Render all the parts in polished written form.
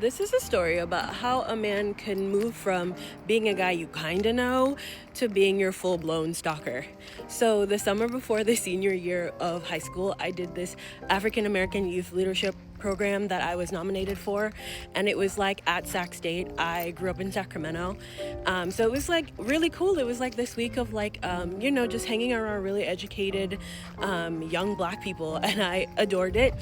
This is a story about how a man can move from being a guy you kind of know to being your full blown stalker. So, the summer before the senior year of high school, I did this African American Youth Leadership program that I was nominated for, and it was like at Sac State. I grew up in Sacramento, so it was like really cool. It was like this week of just hanging around really educated young black people, and I adored it.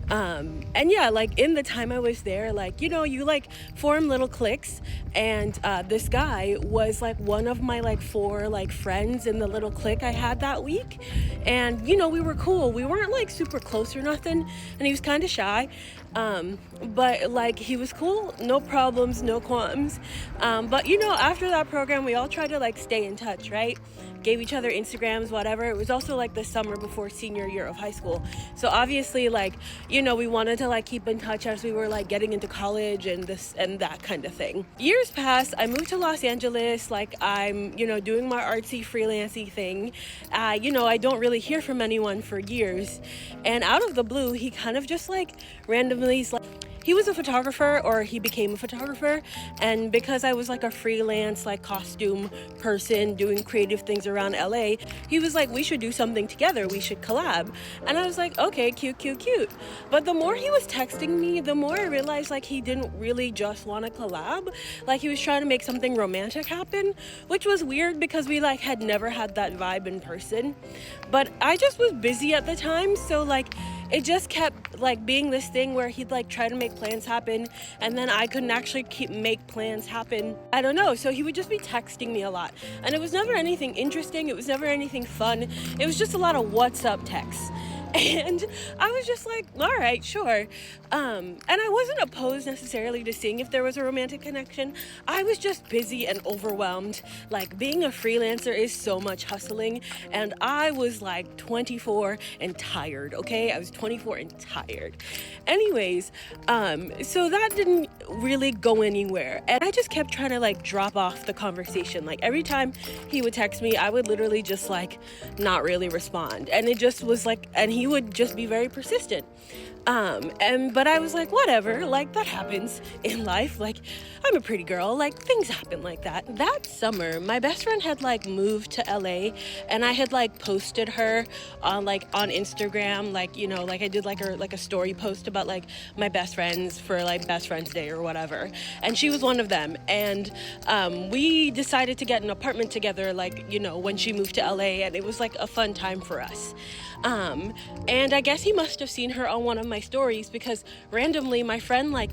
And yeah, like in the time I was there, you like form little cliques, and this guy was like one of my like four like friends in the little clique I had that week. And we were cool. We weren't like super close or nothing, and he was kind of shy, but like he was cool, no problems, no qualms. But after that program, we all tried to like stay in touch, right? Gave each other Instagrams, whatever. It was also like the summer before senior year of high school, so obviously we wanted to like keep in touch as we were like getting into college and this and that kind of thing. Years passed. I moved to Los Angeles. Like I'm doing my artsy freelancey thing. I don't really hear from anyone for years, and out of the blue he kind of just like randomly he was a photographer, or he became a photographer, and because I was like a freelance like costume person doing creative things around LA, he was like, we should do something together, we should collab. And I was like, okay, cute. But the more he was texting me, the more I realized like he didn't really just want to collab. Like he was trying to make something romantic happen, which was weird because we like had never had that vibe in person. But I just was busy at the time, so like it just kept like being this thing where he'd like try to make plans happen, and then I couldn't actually make plans happen. I don't know. So he would just be texting me a lot, and it was never anything interesting. It was never anything fun. It was just a lot of what's up texts. And I was just like, all right, sure. And I wasn't opposed necessarily to seeing if there was a romantic connection. I was just busy and overwhelmed. Like being a freelancer is so much hustling, and I was like 24 and tired, okay? I was 24 and tired. Anyways, so that didn't really go anywhere. And I just kept trying to like drop off the conversation. Like every time he would text me, I would literally just like not really respond. And it just was like, and he would just be very persistent. But I was like, whatever, like that happens in life. Like I'm a pretty girl, like things happen like that. That summer, my best friend had like moved to LA, and I had like posted her on Instagram, like I did like a story post about like my best friends for like best friends day or whatever. And she was one of them. And we decided to get an apartment together, when she moved to LA, and it was like a fun time for us. And I guess he must have seen her on one of my stories, because randomly my friend like